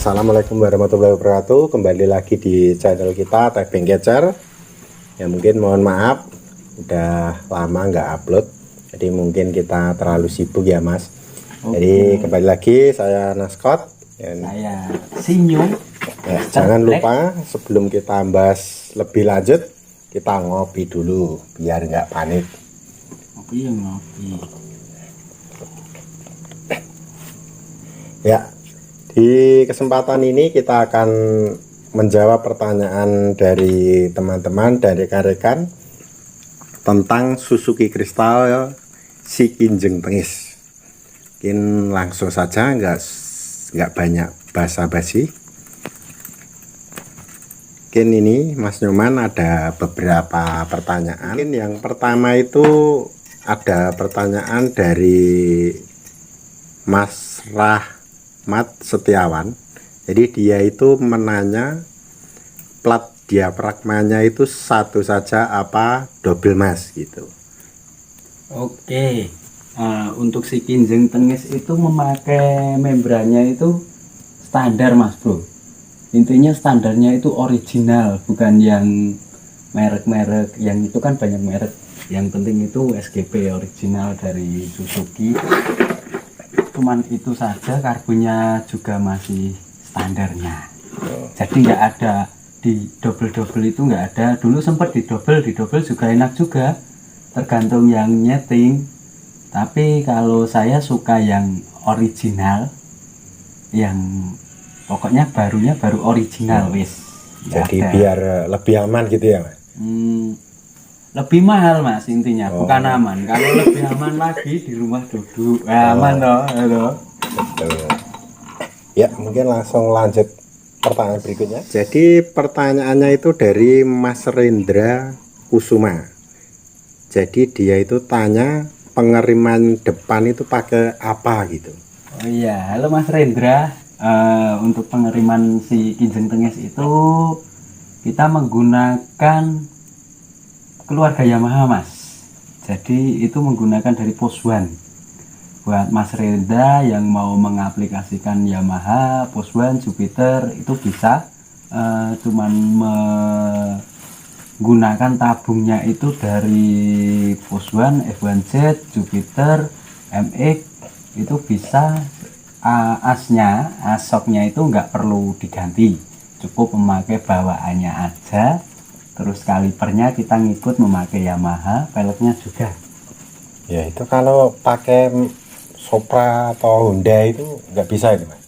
Assalamualaikum warahmatullahi wabarakatuh. Kembali lagi di channel kita Tebing Catcher. Ya mungkin mohon maaf udah lama nggak upload. Jadi mungkin kita terlalu sibuk ya Mas. Jadi kembali lagi saya Naskot dan saya Sinyo. Ya, jangan lupa sebelum kita bahas lebih lanjut kita ngopi dulu biar nggak panik. Ngopi. Ya, di kesempatan ini kita akan menjawab pertanyaan dari teman-teman dan rekan-rekan tentang Suzuki Crystal si Kinjeng Tengis. Mungkin langsung saja, nggak banyak basa-basi. Mungkin ini Mas Nyoman ada beberapa pertanyaan. Mungkin yang pertama itu ada pertanyaan dari Mas Rahmat Setiawan. Jadi dia itu menanya plat diafragmanya itu satu saja apa double mas gitu. Oke. Untuk si Kinjeng Tengis itu memakai membrannya itu standar Mas Bro. Intinya standarnya itu original, bukan yang merek-merek. Yang itu kan banyak merek. Yang penting itu SGP original dari Suzuki. Cuman itu saja, karbonnya juga masih standarnya. Jadi nggak ada di double itu, nggak ada. Dulu sempat di double juga enak juga, tergantung yang nyeting. Tapi kalau saya suka yang original, yang pokoknya barunya baru original wis. Jadi biar lebih aman gitu ya Mas. Lebih mahal Mas intinya, bukan aman. Kalau lebih aman lagi di rumah duduk aman toh. Betul. Ya mungkin langsung lanjut pertanyaan berikutnya. Jadi pertanyaannya itu dari Mas Rendra Kusuma. Jadi dia itu tanya pengiriman depan itu pakai apa gitu. Oh iya, halo Mas Rendra. Untuk pengiriman si Kinjeng Tengis itu kita menggunakan keluarga Yamaha Mas. Jadi itu menggunakan dari Poswan. Buat Mas Rendra yang mau mengaplikasikan Yamaha, Poswan, Jupiter itu bisa. Cuman menggunakan tabungnya itu dari Poswan, F1Z, Jupiter, MX itu bisa. Asoknya itu nggak perlu diganti, cukup memakai bawaannya aja. Terus kalipernya kita ngikut memakai Yamaha, peleknya juga. Ya itu kalau pakai Supra atau Honda itu nggak bisa itu Mas?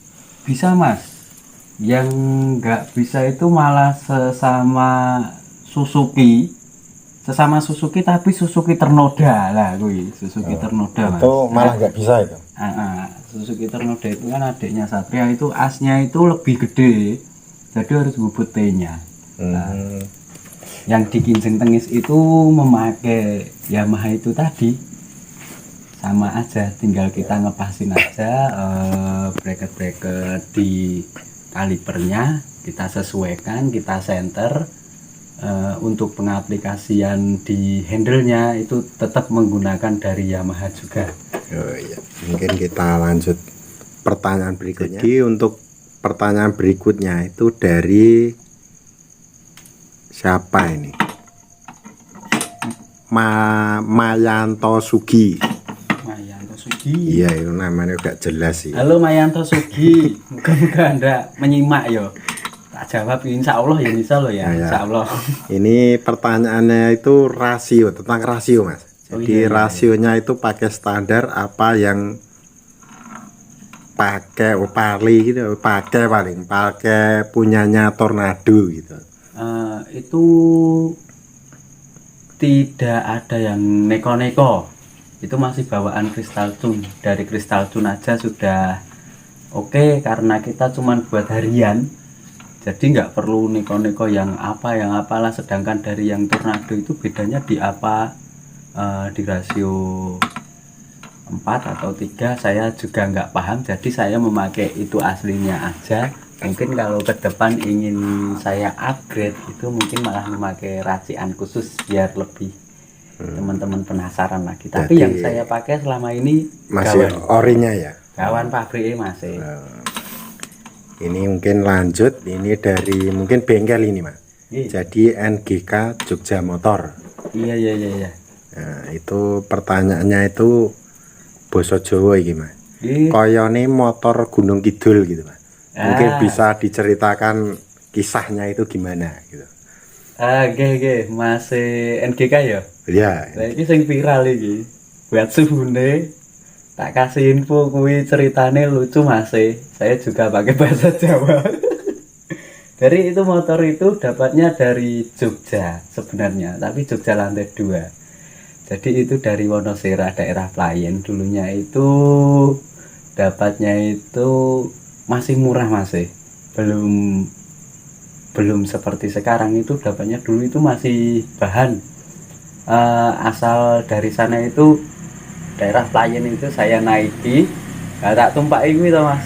Bisa Mas. Yang nggak bisa itu malah sesama Suzuki tapi Suzuki ternoda lah gue. Suzuki ternoda Mas. Itu malah nggak bisa itu. Suzuki ternoda itu kan adiknya Satria, itu asnya itu lebih gede, jadi harus bubut T-nya. Yang di Kinjeng Tengis itu memakai Yamaha itu tadi sama aja, tinggal kita ngepasin aja bracket di kalipernya, kita sesuaikan, kita center. Untuk pengaplikasian di handle-nya itu tetap menggunakan dari Yamaha juga. Oh iya, mungkin kita lanjut pertanyaan berikutnya. Jadi untuk pertanyaan berikutnya itu dari siapa ini? Mayanto Sugi. Mayanto Sugi. Iya, itu namanya gak jelas sih. Halo Mayanto Sugi. Mudah-mudahan Anda menyimak yo. Tak jawab insya Allah ya, bisa loh ya. Insya Allah. Ini pertanyaannya itu rasio, tentang rasio Mas. Jadi rasionya itu pakai standar apa yang pakai gitu, pakai punyanya Tornado gitu. Itu tidak ada yang neko-neko. Itu masih bawaan Crystal Tune. Dari Crystal Tune aja sudah oke, karena kita cuman buat harian. Jadi nggak perlu neko-neko yang apalah. Sedangkan dari yang Tornado itu bedanya di apa, di rasio 4 atau 3 saya juga nggak paham. Jadi saya memakai itu aslinya aja. Mungkin kalau ke depan ingin saya upgrade itu mungkin malah memakai racian khusus biar lebih teman-teman penasaran lagi. Tapi jadi, yang saya pakai selama ini masih orinya ya, kawan pabriknya masih. Ini mungkin lanjut, ini dari mungkin bengkel ini Mas. Iya. Jadi NGK Jogja Motor. Iya. Nah, itu pertanyaannya itu basa Jawa iki Mas. Iya. Koyone motor Gunung Kidul gitu Mas. Mungkin Ah. bisa diceritakan kisahnya itu gimana gitu. Oke, masih NGK ya. Ya, Nah, ini sing viral iki. Buat suhune tak kasih info kuwi ceritane lucu masih. Saya juga pakai bahasa Jawa. Dari itu motor itu dapatnya dari Jogja sebenarnya, tapi Jogja lantai 2. Jadi itu dari Wonosera daerah Playen dulunya itu dapatnya itu masih murah masih. Belum seperti sekarang itu dapatnya dulu itu masih bahan asal dari sana itu daerah Playen itu saya naiki, tak tumpaki kuwi to Mas.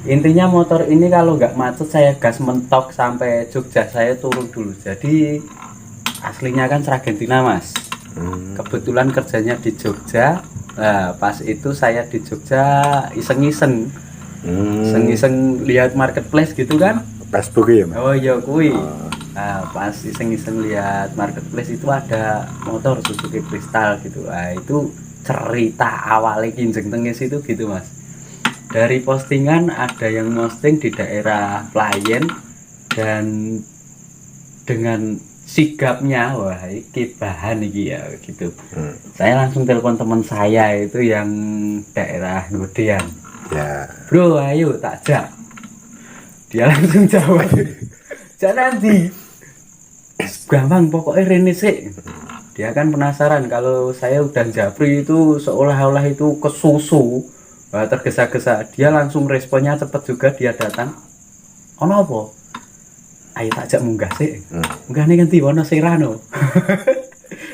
Intinya motor ini kalau nggak macet saya gas mentok sampai Jogja, saya turun dulu. Jadi aslinya kan Sragentina Mas. Kebetulan kerjanya di Jogja. Nah, pas itu saya di Jogja iseng-iseng lihat marketplace gitu kan. Facebook ya Mas. Oh iya kuwi. Nah, pas iseng-iseng lihat marketplace itu ada motor Suzuki Crystal gitu. Nah, itu cerita awalnya Kinjeng Tengis itu gitu Mas. Dari postingan ada yang posting di daerah Playen dan dengan sigapnya wah iki bahan iki ya gitu. Saya langsung telepon teman saya itu yang daerah Godean. Ya. Bro ayo tak jak. Dia langsung jawab. Jak nanti. Gampang pokoknya rene sik. Dia kan penasaran kalau saya udah japri itu seolah-olah itu kesusu. Wah, tergesa-gesa. Dia langsung responnya cepat juga, dia datang. Ono apa? Ayo tak jak munggah sik. Munggah ning ngendi Wonosera no.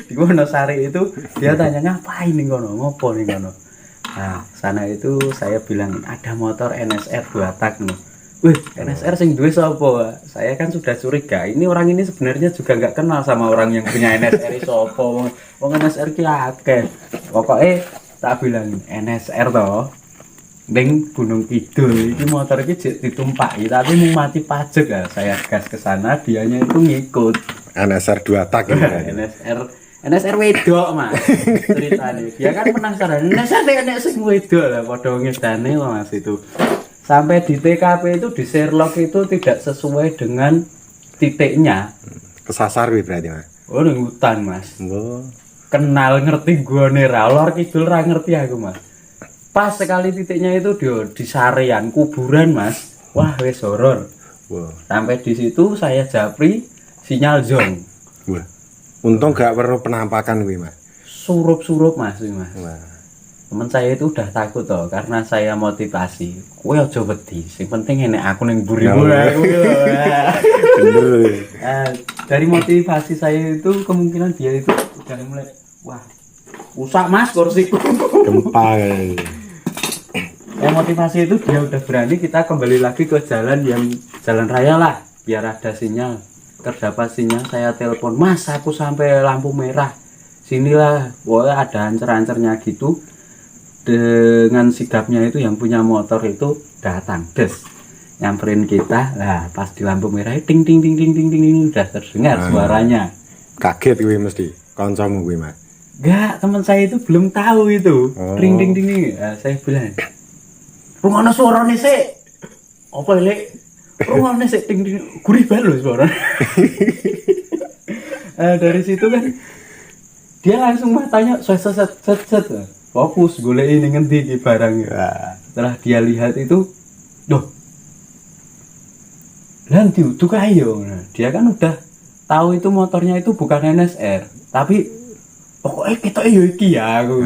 Di Wonosari itu dia tanya ngapain ning kono? Ngopo ning kono? Nah, sana itu saya bilang ada motor NSR 2 tak no. Wih, NSR sing duwe sapa? Saya kan sudah curiga. Ini orang ini sebenarnya juga nggak kenal sama orang yang punya NSR sapa. Wong NSR ki akeh. Pokoke tak bilang NSR toh. Ning Gunung Kidul iki motor iki ditumpaki tapi mau mati pajak ya. Saya gas ke sana, dianya itu ngikut. NSR 2 tak ya. NSR wedok Mas. Ceritane. Dia kan penasaran. NSR nek sing wedok lah padha ngedane Mas itu. Sampai di TKP itu di Sherlock itu tidak sesuai dengan titiknya. Kesasar kuwi berarti Mas. Oh, ning hutan Mas. Oh. Kenal ngerti gone ra, lor kidul ra ngerti aku Mas. Pas sekali titiknya itu di sarean kuburan Mas. Wah, wis horor. Wah. Sampai di situ saya japri sinyal zong. Wah. Untung gak perlu penampakan kuwi Mas. Surup-surup Mas ini Mas. Wah. Temen saya itu udah takut toh karena saya motivasi. Kowe aja wedi, sing penting enek aku ning mburi-mburi aku. Bener. Dari motivasi saya itu kemungkinan dia itu udah mulai wah, rusak Mas kursiku. Gempa. Motivasi itu dia udah berani kita kembali lagi ke jalan raya lah biar ada sinyal. Terdapat sinyal saya telepon, "Mas, aku sampai lampu merah. Sinilah." Wah, ada ancer-ancernya gitu. Dengan sigapnya itu yang punya motor itu datang des nyamperin kita lah pas di lampu merah ting ting ting ting ting ting udah terdengar suaranya. Kaget kuwi mesti kancamu kuwi Mas. Enggak, teman saya itu belum tahu itu. Ting ting ting. Nah, saya bilang rungono suarane sik. Apa lek rungono sik ting ting gurih banget loh suara. Dari situ kan dia langsung matanya set fokus golek ini ngendi iki barangnya. Setelah dia lihat itu, loh. Lan diuduk ayo. Nah, dia kan udah tahu itu motornya itu bukan NSR, tapi pokoknya kita iki ya aku.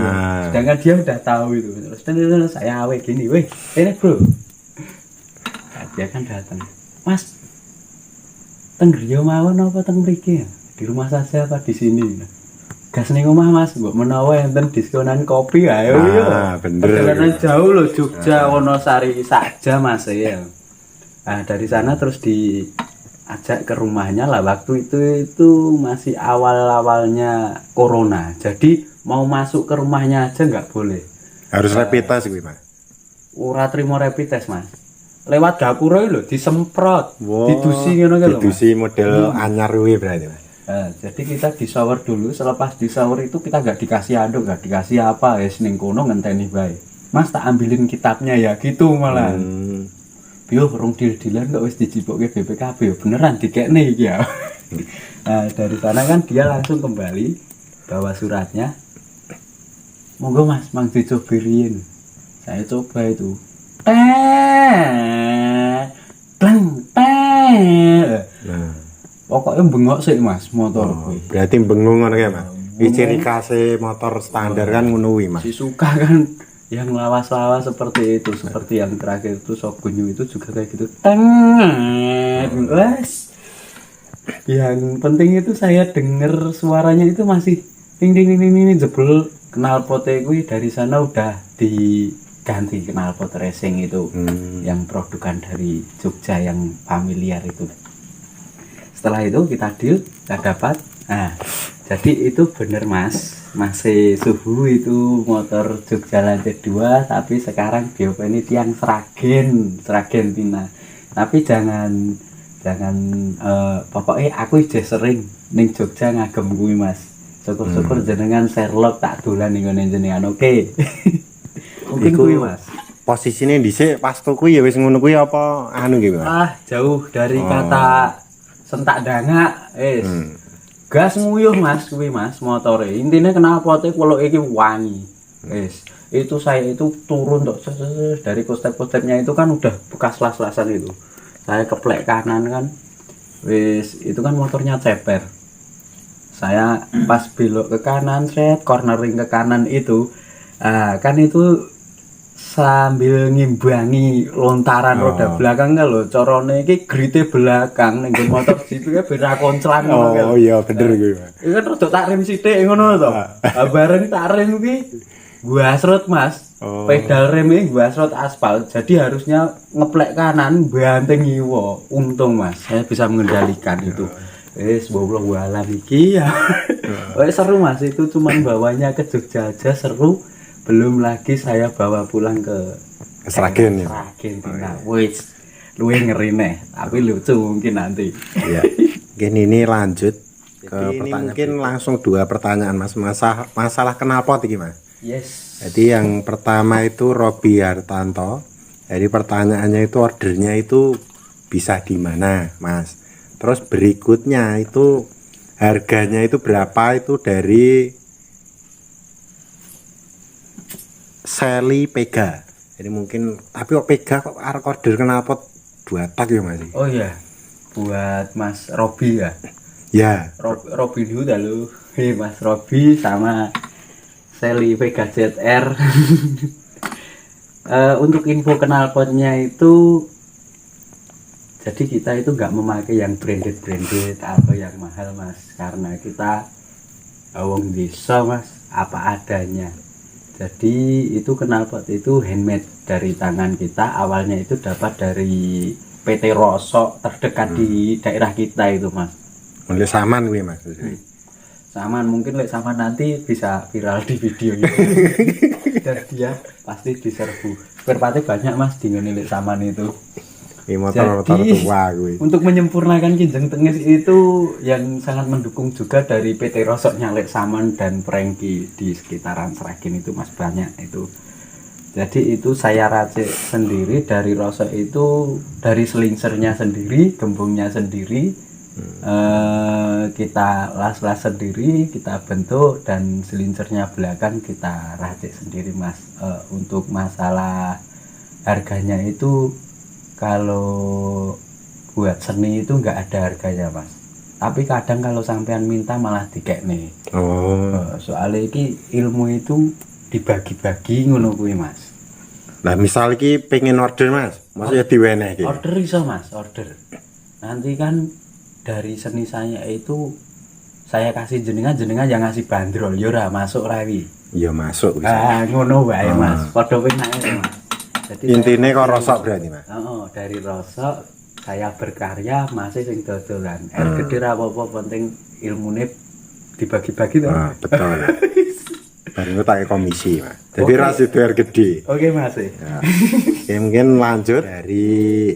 Sedangkan dia udah tahu itu. Terus saya awe gini, "Weh, ini bro." Nah, dia kan datang. "Mas, teng griya mawon apa teng mriki? Di rumah saja apa di sini?" Gas ning omah Mas, mbok menawa enten diskonan kopi ayo yo. Bener. Perjalanan jauh loh Jogja Wonosari saja Mas ya. Nah, dari sana terus diajak ke rumahnya lah waktu itu masih awal-awalnya corona. Jadi mau masuk ke rumahnya aja nggak boleh. Harus rapid test kuwi Mas. Ora trimo rapid test Mas. lewat gapura lho disemprot, Wow, didusi ngono kan lho. Mas. didusi model anyar kuwi berarti Mas. Nah, jadi kita di shower dulu, selepas di shower itu kita nggak dikasih anduk, nggak dikasih apa, ya ning kono ngenteni bae. Mas tak ambilin kitabnya ya gitu malah. Yo rong dil-dilan kok wis dijipokke BPKB yo beneran dikekne iki ya. Nah, dari sana kan dia langsung kembali bawa suratnya. Monggo Mas, mang dicoba riyen. Saya coba itu. Kleng. Nah, Pokoknya bengok sih Mas motor kuwi. berarti bengung ngono ya Mas. Iki ciri khase motor standar kan ngono kuwi Mas. Si suka kan yang lawas-lawas seperti itu, seperti yang terakhir itu Sogunyu itu juga kayak gitu. Wes. Yang penting itu saya denger suaranya itu masih ding ding ding ding jebol knalpote kuwi dari sana udah diganti knalpot racing itu. Yang produkan dari Jogja yang familiar itu. Setelah itu kita deal, kita dapat. Nah, jadi itu bener Mas. Masih suhu itu motor Jogja Lanjut 2, tapi sekarang Biopo ini tiang Sragen Tina. Tapi jangan pokoknya aku ije sering ning Jogja ngagem kuwi Mas. Syukur-syukur jenengan Sherlock tak dolan ning ngene jenengan. Oke. Mungkin kuwi Mas. Posisine dhisik pas tuku ya wis ngono kuwi apa anu ki Mas? Jauh dari kata sentak dangak, gas nguyuh Mas kuwi Mas motore. Intine knalpote kalau iki wangi. Wis, itu saya itu turun tok dari kostep-kostepnya itu kan udah bekas las-lasan itu. Saya keplek kanan kan. Wis, itu kan motornya ceper. Saya pas belok ke kanan, cornering ke kanan itu, kan itu sambil ngimbangi lontaran roda belakang kan lho, carane iki grite belakang ning motor situ ya beda konclang ngono kan. Oh iya bener kuwi Mas. Iki kan rada tak rem sithik ngono to. Bareng tak rem iki gua asrot Mas. Pedal rem iki gua asrot aspal. Jadi harusnya ngeplek kanan banteng ngiwo. Untung Mas, saya bisa mengendalikan itu. Wis wallahu alam iki ya. Wes seru Mas, itu cuman bawanya ke Jogja aja seru. Belum lagi saya bawa pulang ke Sragen ya. Sragen Tina. Wis luwih ngeri neh, tapi lucu mungkin nanti. Iya. Mungkin ini lanjut ke pertanyaan. Mungkin langsung dua pertanyaan Mas. Masalah knalpot iki Mas. Yes. Jadi yang pertama itu Robi Hartanto. Jadi pertanyaannya itu ordernya itu bisa di mana, Mas? Terus berikutnya itu harganya itu berapa itu dari Sally Pega. Jadi mungkin tapi kok Pega kok arek order knalpot 2 tak ya Mas? Oh iya. Buat Mas Robi ya. Ya. Robi dulu dah lu. Mas Robi sama Sally Vega ZR. Untuk info knalpotnya itu, jadi kita itu nggak memakai yang branded atau yang mahal Mas, karena kita wong desa Mas, apa adanya. Jadi itu knalpot itu handmade dari tangan kita. Awalnya itu dapat dari PT Rosok terdekat di daerah kita itu Mas. Oleh saman gue Mas. Saman mungkin saman nanti bisa viral di video ini. Dan dia pasti diserbu. Spare partnya banyak Mas di ngene saman itu. Ini motor-motor tua gue. Untuk menyempurnakan Kinjeng Tengis itu yang sangat mendukung juga dari PT Rosok Nyalek Saman dan Prengki di sekitaran Sragen itu Mas, banyak itu. Jadi itu saya racik sendiri dari Rosok itu, dari selinsernya sendiri, gembungnya sendiri, kita las-las sendiri, kita bentuk, dan selinsernya belakang kita racik sendiri Mas. Untuk masalah harganya itu kalau buat seni itu nggak ada harganya Mas, tapi kadang kalau sampean minta malah dikekne. Soalnya ini ilmu itu dibagi-bagi ngono kuwi Mas. Nah misal iki pengen order Mas, maksudnya diweneh iki. Order iso Mas, order. Nanti kan dari seni saya itu saya kasih jenengan yang ngasih bandrol yo ora masuk rawi. Iya masuk bisa. Ngono wae Mas, padha penake Mas. Jadi intine kok Rosok berarti Mas. Dari Rosok saya berkarya masih sing dodolan. Gede ra apa-apa, penting ilmune dibagi-bagi to. Betul. Baru tak komisi Mas. Jadi ras itu gede. Oke Mas. Ya. Oke, mungkin lanjut dari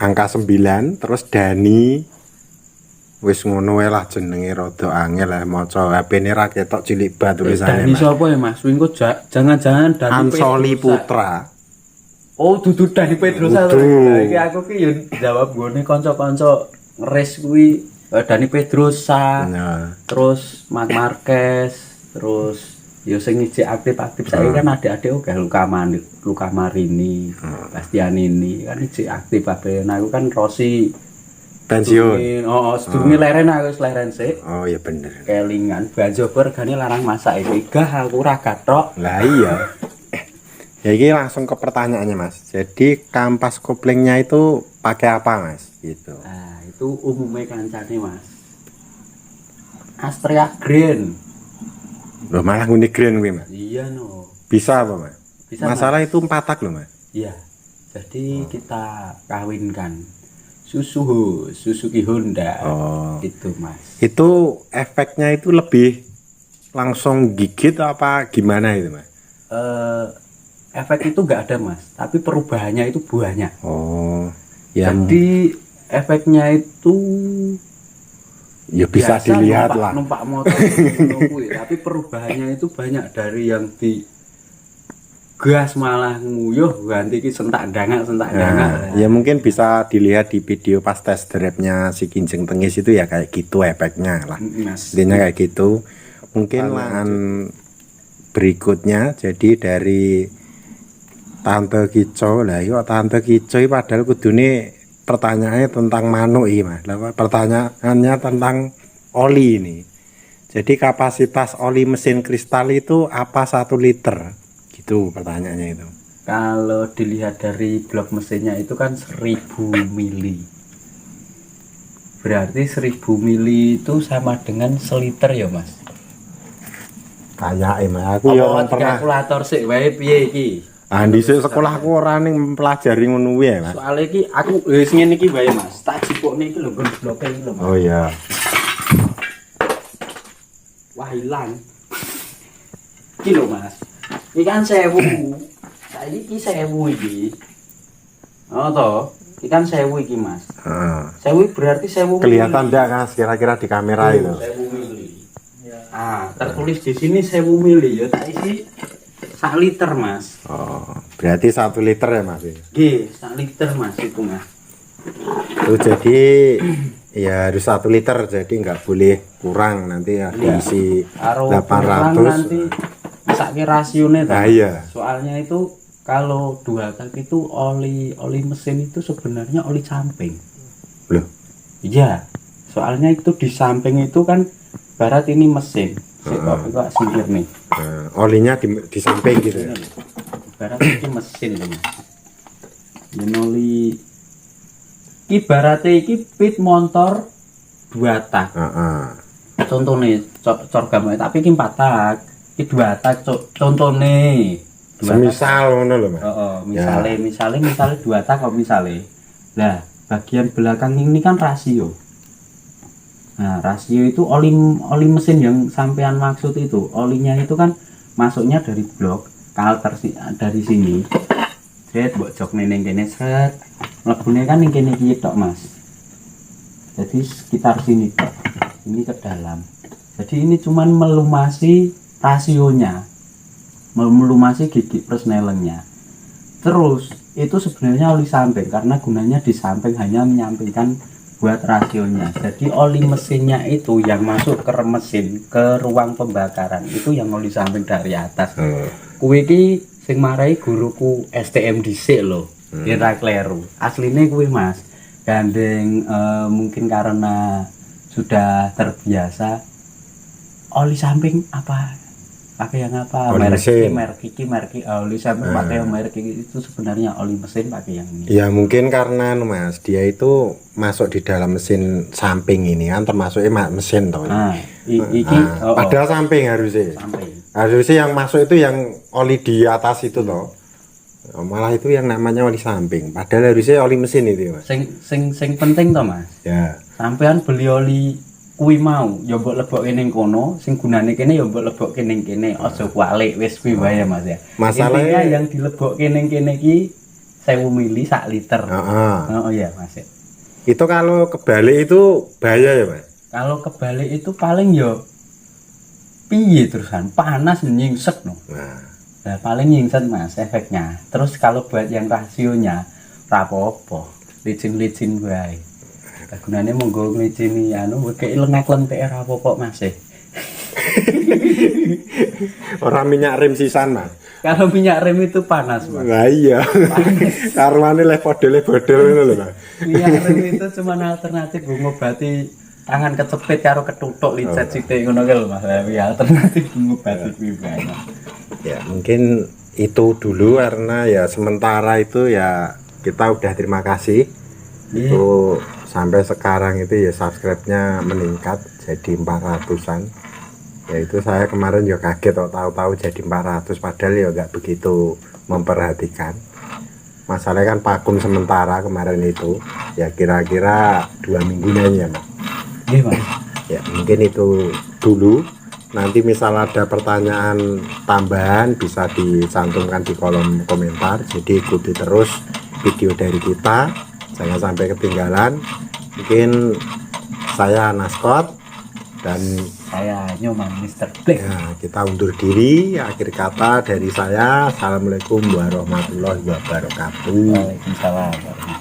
angka 9 terus Dani wis ngono wae lah jenenge rada angel lah maca HP-ne ra ketok cilik banget tulisane. Dani sapa ya Mas? Winko jangan-jangan Dani Ansoli Pedrosa. Putra. Oh, dudu Dani Pedrosa. Lah iki aku ki yo jawab gone kanca-kanca ngeres kuwi Dani Pedrosa. Nah, Terus Marc Marquez, terus yo sing ijek aktif-aktif saiki kan adik-adik oke Luka Marini, Bastianini kan ijek aktif kabeh. Nah, aku kan Rossi pensiun. sedurunge leren aku wis leren sik. Oh ya bener. Kelingan Banjober gane larang masak iki. Gah aku ora gathok. Lah iya. Ya ini langsung ke pertanyaannya Mas. Jadi kampas koplingnya itu pakai apa Mas? Gitu. Nah, itu umumnya kancane Mas. Astrea Green. Loh malah nguni green kuwi Mas. Iya no. Bisa apa Mas? Bisa, Masalah itu 4 tak loh Mas. Iya. Jadi kita kawinkan Suzuki Honda. Oh. Itu Mas. Itu efeknya itu lebih langsung gigit apa gimana itu Mas? Efek itu enggak ada Mas, tapi perubahannya itu banyak. Oh. Ya, Jadi efeknya itu ya bisa biasa dilihat lah. numpak motor ngono kuwi, tapi perubahannya itu banyak dari yang di gas malah nguyuh ganti ki sentak dangak. Nah, ya mungkin bisa dilihat di video pas test drive-nya si Kinjeng Tengis itu ya kayak gitu efeknya lah. Mas. Intinya kayak gitu. Mungkin lahan berikutnya jadi dari Tante Kico lah, yuk Tante Kico padahal kudune pertanyaannya tentang manuk iki Mas. Lah pertanyaannya tentang oli ini. Jadi kapasitas oli mesin kristal itu apa 1 liter? Gitu pertanyaannya itu. Kalau dilihat dari blok mesinnya itu kan 1000 mili. Berarti 1000 mili itu sama dengan seliter ya Mas. Kayak Mas, aku ya pernah kalkulator sik wae piye iki. Ah dhisik sekolahku ora ning mempelajari ngono kuwi ya Mas. Soale iki aku wis ngene iki wae Mas. Tak jipukne iki lho bloke iki lho Mas. Oh iya. Wah hilang. Iki lho Mas. Iki kan 1000. Saiki iki 1000 iki. Oh toh, iki kan 1000 iki Mas. Heeh. 1000 berarti 1000. Kelihatan enggak Mas kira-kira di kamera itu? 1000 mili. Ah, tertulis di sini 1000 mili ya tak isi 1 liter Mas. Oh, berarti 1 liter ya Mas. Nggih, 1 liter Mas itu Mas. Itu jadi ya harus 1 liter jadi nggak boleh kurang nanti ada isi Karo 800 nanti sakit rasionya nah iya soalnya itu kalau 2 tak itu oli mesin itu sebenarnya oli samping loh iya soalnya itu di samping itu kan barat ini mesin kok singkir nih olinya di samping gitu ya barat ini mesin loh ini oli ibaratnya iki pit motor 2 tak contohnya corgam tapi iki 4 tak iki 2 tak contohnya semisal ngono lho Mas misalnya 2 tak kok misalnya nah bagian belakang ini kan rasio nah rasio itu oli mesin yang sampean maksud itu olinya itu kan masuknya dari blok kalter dari sini seret mbok jok ning kene seret mlebune kan ning kene iki tok Mas. Jadi sekitar sini tok. Ini ke dalam. Jadi ini cuman melumasi rasionya. Melumasi gigi persnelengnya. Terus itu sebenarnya oli samping karena gunanya di samping hanya menyampingkan buat rasionya. Jadi oli mesinnya itu yang masuk ke mesin ke ruang pembakaran itu yang oli samping dari atas. Kuwi iki sing marai guruku STM dhisik lho. Kira kleru. Asline kuwi Mas. Gandeng mungkin karena sudah terbiasa oli samping apa? Pakai yang apa? Merek oli samping pakai yang merek itu sebenarnya oli mesin pakai yang ini. Ya mungkin karena Mas, dia itu masuk di dalam mesin samping ini kan termasuknya mesin toh. Nah, padahal samping harusnya. Harusnya yang masuk itu yang oli di atas itu toh. Malah itu yang namanya oli samping. Padahal harusnya oli mesin itu Mas. Sing penting toh Mas. Ya. Sampean beli oli kuwi mau, ya mbok lebokke ning kono, sing gunane kene ya mbok lebokke ning kene, aja kualik wis kuwi wae ya Mas ya. Masalahnya yang dilebokke ning kene iki 1000 mili sak liter. Heeh. Oh iya Mas. Itu kalau kebalik itu bahaya ya Mas? Kalau kebalik itu paling yo piye terusan panas nyingset no. Nah, paling nyingset Mas efeknya. Terus kalau buat yang rasionya rapopo, licin-licin bae. Gunane monggo nglicini anu kayak lengak-lentek rapopo Mas. Orang minyak rem sisan Mas. Kalau minyak rem itu panas Mas. Nah iya. Karwane le bodol-bodol ngono lho Mas. Minyak rem itu cuma alternatif ngobati tangan kecepit karo ketutuk licet sithik ngono ki lho Mas. Ya alternatif ngobati kuwi bae. Ya mungkin itu dulu karena ya sementara itu ya kita udah terima kasih. Itu sampai sekarang itu ya subscribe-nya meningkat jadi 400-an. Ya itu saya kemarin ya kaget tahu-tahu jadi 400 padahal ya nggak begitu memperhatikan. Masalahnya kan vakum sementara kemarin itu ya kira-kira 2 mingguan ya Mas. Iya Mas. Ya mungkin itu dulu. Nanti misal ada pertanyaan tambahan bisa dicantumkan di kolom komentar. Jadi ikuti terus video dari kita, jangan sampai ketinggalan. Mungkin saya Naskot dan Saya Nyoman Mr. Black. ya, kita undur diri. Akhir kata dari saya, assalamualaikum warahmatullahi wabarakatuh. Waalaikumsalam.